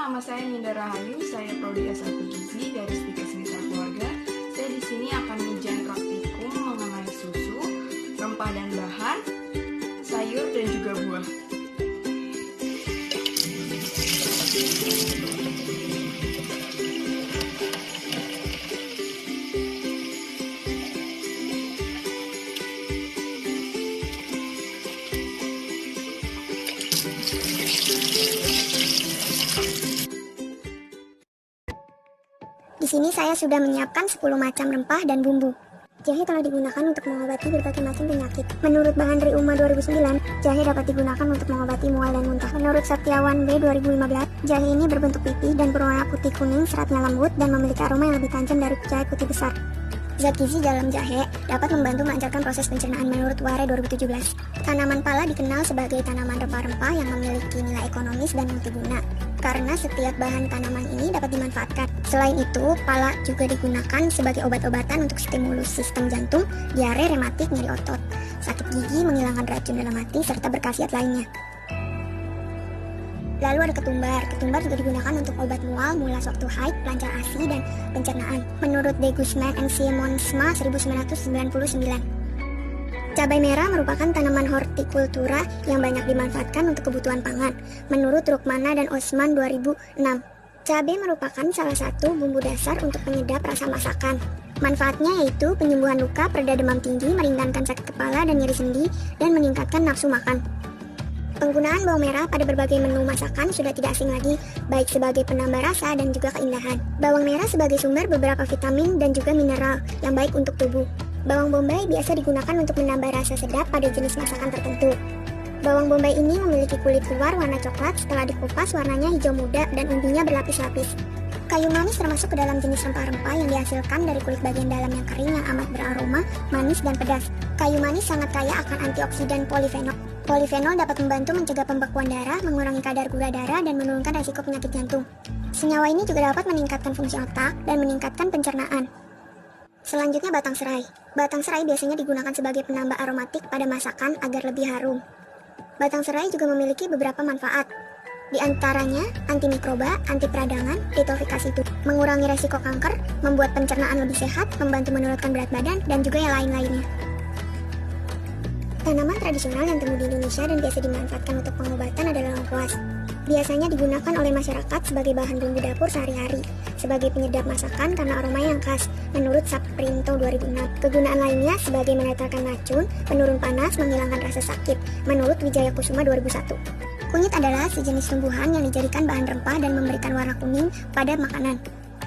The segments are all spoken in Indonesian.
nama saya Ninda Rahayu, saya Prodi S1 Gizi dari Stikes Mitra Keluarga. Saya di sini akan mengujikan praktikum mengenai susu, rempah dan bahan, sayur dan juga buah. Di sini saya sudah menyiapkan 10 macam rempah dan bumbu. Jahe telah digunakan untuk mengobati berbagai macam penyakit. Menurut bahan Riuma 2009, jahe dapat digunakan untuk mengobati mual dan muntah. Menurut Setiawan B 2015, jahe ini berbentuk pipih dan berwarna putih kuning, seratnya lembut dan memiliki aroma yang lebih tajam dari jahe putih besar. Zat gizi dalam jahe dapat membantu melancarkan proses pencernaan menurut Ware 2017. Tanaman pala dikenal sebagai tanaman rempah-rempah yang memiliki nilai ekonomis dan multiguna, karena setiap bahan tanaman ini dapat dimanfaatkan. Selain itu, pala juga digunakan sebagai obat-obatan untuk stimulus sistem jantung, diare, rematik, nyeri otot, sakit gigi, menghilangkan racun dalam hati, serta berkhasiat lainnya. Lalu ada ketumbar. Ketumbar juga digunakan untuk obat mual, mulas waktu haid, pelancar ASI, dan pencernaan. Menurut De Guzman and Simonsma 1999. Cabai merah merupakan tanaman hortikultura yang banyak dimanfaatkan untuk kebutuhan pangan. Menurut Rukmana dan Osman 2006. Cabai merupakan salah satu bumbu dasar untuk penyedap rasa masakan. Manfaatnya yaitu penyembuhan luka, pereda demam tinggi, meringankan sakit kepala dan nyeri sendi, dan meningkatkan nafsu makan. Penggunaan bawang merah pada berbagai menu masakan sudah tidak asing lagi, baik sebagai penambah rasa dan juga keindahan. Bawang merah sebagai sumber beberapa vitamin dan juga mineral yang baik untuk tubuh. Bawang bombay biasa digunakan untuk menambah rasa sedap pada jenis masakan tertentu. Bawang bombay ini memiliki kulit luar warna coklat, setelah dikupas warnanya hijau muda dan umbinya berlapis-lapis. Kayu manis termasuk ke dalam jenis rempah-rempah yang dihasilkan dari kulit bagian dalam yang kering yang amat beraroma, manis dan pedas. Kayu manis sangat kaya akan antioksidan polifenol. Polifenol dapat membantu mencegah pembekuan darah, mengurangi kadar gula darah, dan menurunkan risiko penyakit jantung. Senyawa ini juga dapat meningkatkan fungsi otak dan meningkatkan pencernaan. Selanjutnya batang serai. Batang serai biasanya digunakan sebagai penambah aromatik pada masakan agar lebih harum. Batang serai juga memiliki beberapa manfaat. Di antaranya antimikroba, anti peradangan, detoksifikasi tubuh, mengurangi resiko kanker, membuat pencernaan lebih sehat, membantu menurunkan berat badan, dan juga yang lain-lainnya. Tanaman tradisional yang tumbuh di Indonesia dan biasa dimanfaatkan untuk pengobatan adalah lengkuas. Biasanya digunakan oleh masyarakat sebagai bahan bumbu dapur sehari-hari, sebagai penyedap masakan karena aromanya yang khas, menurut Saprinto 2006. Kegunaan lainnya sebagai menetralkan racun, penurun panas, menghilangkan rasa sakit, menurut Wijaya Kusuma 2001. Kunyit adalah sejenis tumbuhan yang dijadikan bahan rempah dan memberikan warna kuning pada makanan.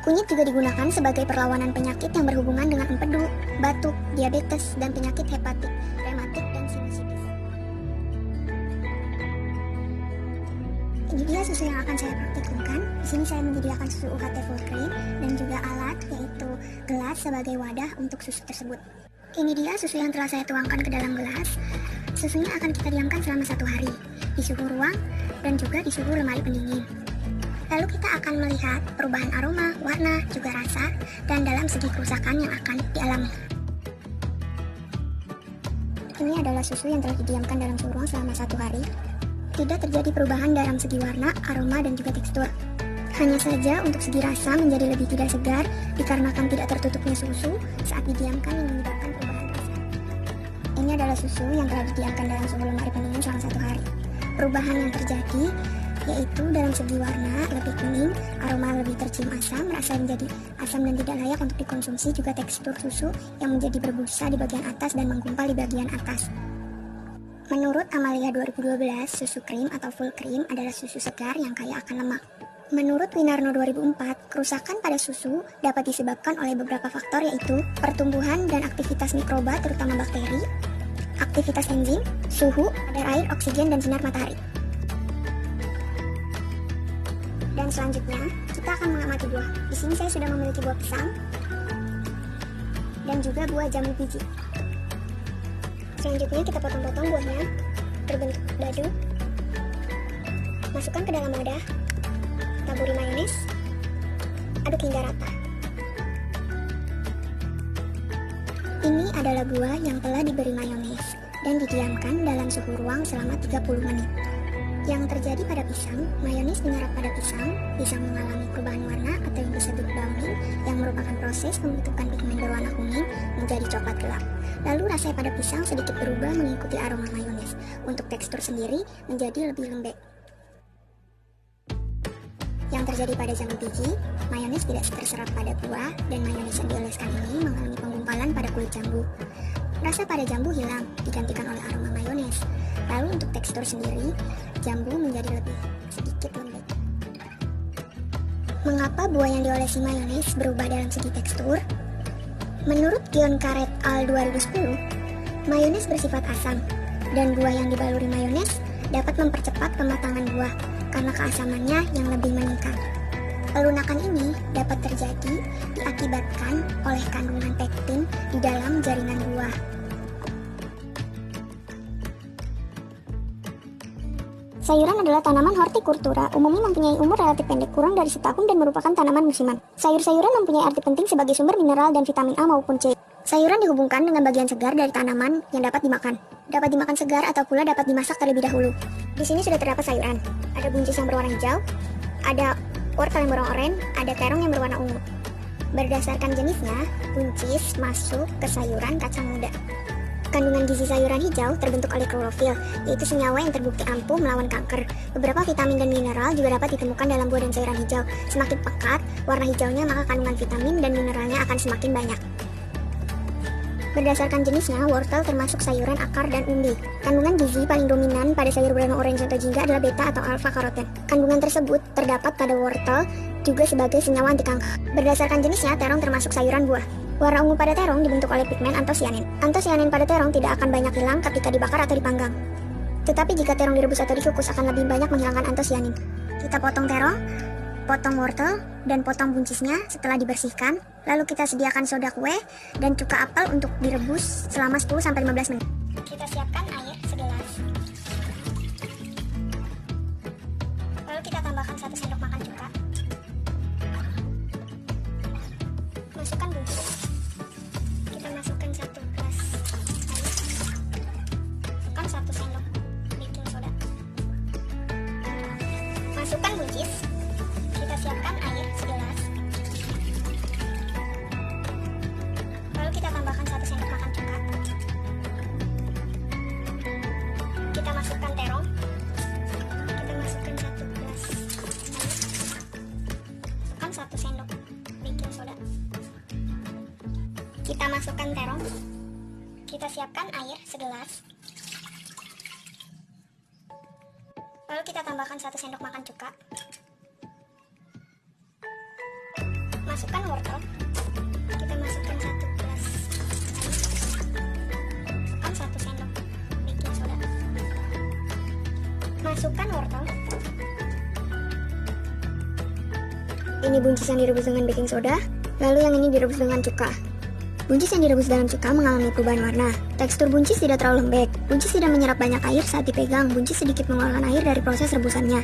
Kunyit juga digunakan sebagai perlawanan penyakit yang berhubungan dengan empedu, batuk, diabetes, dan penyakit hepatik, rematik, dan sinusitis. Ini dia susu yang akan saya praktikumkan. Di sini saya menyediakan susu UHT full cream dan juga alat, yaitu gelas sebagai wadah untuk susu tersebut. Ini dia susu yang telah saya tuangkan ke dalam gelas. Susunya akan kita diamkan selama 1 hari di suhu ruang dan juga di suhu lemari pendingin. Lalu kita akan melihat perubahan aroma, warna, juga rasa, dan dalam segi kerusakan yang akan dialami. Ini adalah susu yang telah didiamkan dalam suhu ruang selama 1 hari. Tidak terjadi perubahan dalam segi warna, aroma, dan juga tekstur. Hanya saja untuk segi rasa menjadi lebih tidak segar dikarenakan tidak tertutupnya susu saat didiamkan yang menyebabkan perubahan rasa. Ini adalah susu yang telah didiamkan dalam suhu lemari pendingin selama 1 hari. Perubahan yang terjadi yaitu dalam segi warna lebih kuning, aroma lebih tercium asam, rasa menjadi asam dan tidak layak untuk dikonsumsi, juga tekstur susu yang menjadi berbusa di bagian atas dan menggumpal di bagian atas. Menurut Amalia 2012, susu krim atau full cream adalah susu segar yang kaya akan lemak. Menurut Winarno 2004, kerusakan pada susu dapat disebabkan oleh beberapa faktor, yaitu pertumbuhan dan aktivitas mikroba terutama bakteri, aktivitas enzim, suhu, kadar air, oksigen, dan sinar matahari. Dan selanjutnya, kita akan mengamati buah. Di sini saya sudah memiliki buah pisang dan juga buah jambu biji. Selanjutnya kita potong-potong buahnya berbentuk dadu. Masukkan ke dalam wadah. Taburi mayones. Aduk hingga rata. Ini adalah buah yang telah diberi mayones dan didiamkan dalam suhu ruang selama 30 menit. Yang terjadi pada pisang, mayones menyerap pada pisang, pisang mengalami perubahan warna atau yang disebut browning, yang merupakan proses membentukkan pigmen berwarna kuning menjadi coklat gelap. Lalu rasanya pada pisang sedikit berubah mengikuti aroma mayones. Untuk tekstur sendiri menjadi lebih lembek. Yang terjadi pada jambu biji, mayones tidak terserap pada buah dan mayones yang dioleskan ini mengalami penggumpalan pada kulit jambu. Rasa pada jambu hilang, digantikan oleh aroma mayones. Lalu untuk tekstur sendiri, jambu menjadi lebih sedikit lembek. Mengapa buah yang diolesi mayones berubah dalam segi tekstur? Menurut Gion Karet al 2010, mayones bersifat asam, dan buah yang dibaluri mayones dapat mempercepat pematangan buah karena keasamannya yang lebih meningkat. Pelunakan ini dapat terjadi diakibatkan oleh kandungan pektin di dalam jaringan buah. Sayuran adalah tanaman hortikultura, umumnya mempunyai umur relatif pendek, kurang dari setahun dan merupakan tanaman musiman. Sayur-sayuran mempunyai arti penting sebagai sumber mineral dan vitamin A maupun C. Sayuran dihubungkan dengan bagian segar dari tanaman yang dapat dimakan. Dapat dimakan segar atau pula dapat dimasak terlebih dahulu. Di sini sudah terdapat sayuran. Ada buncis yang berwarna hijau, ada wortel yang berwarna oranye, ada terong yang berwarna ungu. Berdasarkan jenisnya, buncis masuk ke sayuran kacang muda. Kandungan gizi sayuran hijau terbentuk oleh klorofil, yaitu senyawa yang terbukti ampuh melawan kanker. Beberapa vitamin dan mineral juga dapat ditemukan dalam buah dan sayuran hijau. Semakin pekat warna hijaunya, maka kandungan vitamin dan mineralnya akan semakin banyak. Berdasarkan jenisnya, wortel termasuk sayuran akar dan umbi. Kandungan gizi paling dominan pada sayur berwarna oranye atau jingga adalah beta atau alfa karoten. Kandungan tersebut terdapat pada wortel juga sebagai senyawa anti kanker. Berdasarkan jenisnya, terong termasuk sayuran buah. Warna ungu pada terong dibentuk oleh pigmen antosianin. Antosianin pada terong tidak akan banyak hilang ketika dibakar atau dipanggang. Tetapi jika terong direbus atau dikukus akan lebih banyak menghilangkan antosianin. Kita potong terong, potong wortel, dan potong buncisnya setelah dibersihkan. Lalu kita sediakan soda kue dan cuka apel untuk direbus selama 10-15 menit. Kita siapkan air segelas. Lalu kita tambahkan 1 sendok makan cuka. Masukkan buncis. Kita masukkan 1 gelas air. Masukkan 1 sendok baking soda. Masukkan buncis. Kita siapkan air segelas. Lalu kita tambahkan 1 sendok makan cuka. Kita masukkan terong. Kita masukkan 1 gelas air. Masukkan 1 sendok baking soda. Kita masukkan terong. Kita siapkan air segelas. Lalu kita tambahkan 1 sendok makan cuka. Masukkan wortel. Kita masukkan 1 gelas air. Masukkan 1 sendok baking soda. Masukkan wortel. Ini buncis yang direbus dengan baking soda. Lalu yang ini direbus dengan cuka. Buncis yang direbus dalam cuka mengalami perubahan warna. Tekstur buncis tidak terlalu lembek. Buncis tidak menyerap banyak air saat dipegang. Buncis sedikit mengeluarkan air dari proses rebusannya.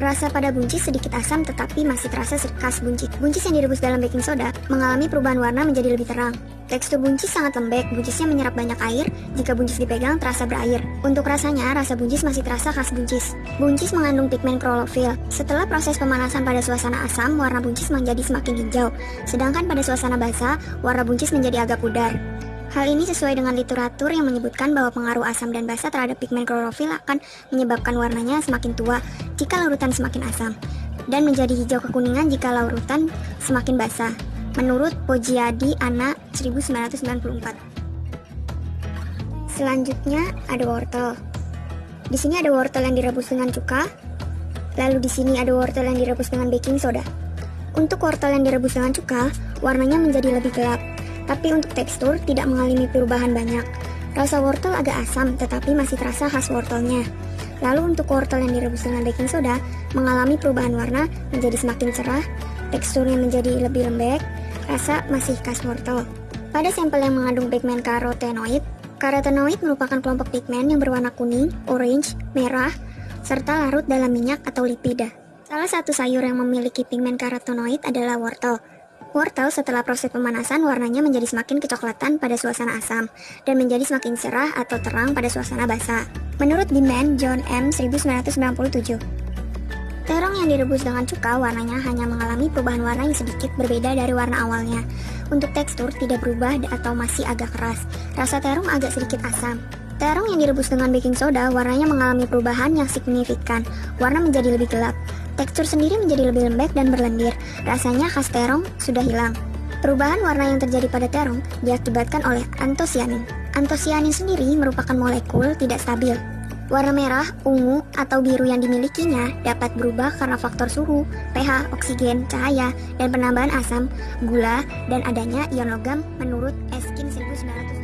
Rasa pada buncis sedikit asam tetapi masih terasa khas buncis. Buncis yang direbus dalam baking soda mengalami perubahan warna menjadi lebih terang. Tekstur buncis sangat lembek, buncisnya menyerap banyak air. Jika buncis dipegang terasa berair. Untuk rasanya, rasa buncis masih terasa khas buncis. Buncis mengandung pigmen klorofil. Setelah proses pemanasan pada suasana asam, warna buncis menjadi semakin hijau. Sedangkan pada suasana basah, warna buncis menjadi agak pudar. Hal ini sesuai dengan literatur yang menyebutkan bahwa pengaruh asam dan basa terhadap pigmen klorofil akan menyebabkan warnanya semakin tua jika larutan semakin asam, dan menjadi hijau kekuningan jika larutan semakin basah. Menurut Poggiadi Anna 1994. Selanjutnya ada wortel. Di sini ada wortel yang direbus dengan cuka, lalu di sini ada wortel yang direbus dengan baking soda. Untuk wortel yang direbus dengan cuka, warnanya menjadi lebih gelap. Tapi untuk tekstur tidak mengalami perubahan banyak. Rasa wortel agak asam tetapi masih terasa khas wortelnya. Lalu untuk wortel yang direbus dengan baking soda mengalami perubahan warna menjadi semakin cerah, teksturnya menjadi lebih lembek, rasa masih khas wortel. Pada sampel yang mengandung pigmen karotenoid, karotenoid merupakan kelompok pigmen yang berwarna kuning, orange, merah, serta larut dalam minyak atau lipida. Salah satu sayur yang memiliki pigmen karotenoid adalah wortel. Wortel setelah proses pemanasan warnanya menjadi semakin kecoklatan pada suasana asam dan menjadi semakin cerah atau terang pada suasana basah. Menurut Beeman, John M. 1997, terong yang direbus dengan cuka warnanya hanya mengalami perubahan warna yang sedikit berbeda dari warna awalnya. Untuk tekstur tidak berubah atau masih agak keras. Rasa terong agak sedikit asam. Terong yang direbus dengan baking soda warnanya mengalami perubahan yang signifikan. Warna menjadi lebih gelap. Tekstur sendiri menjadi lebih lembek dan berlendir. Rasanya khas terong sudah hilang. Perubahan warna yang terjadi pada terong diakibatkan oleh antosianin. Antosianin sendiri merupakan molekul tidak stabil. Warna merah, ungu, atau biru yang dimilikinya dapat berubah karena faktor suhu, pH, oksigen, cahaya, dan penambahan asam, gula, dan adanya ion logam menurut Eskin 1900.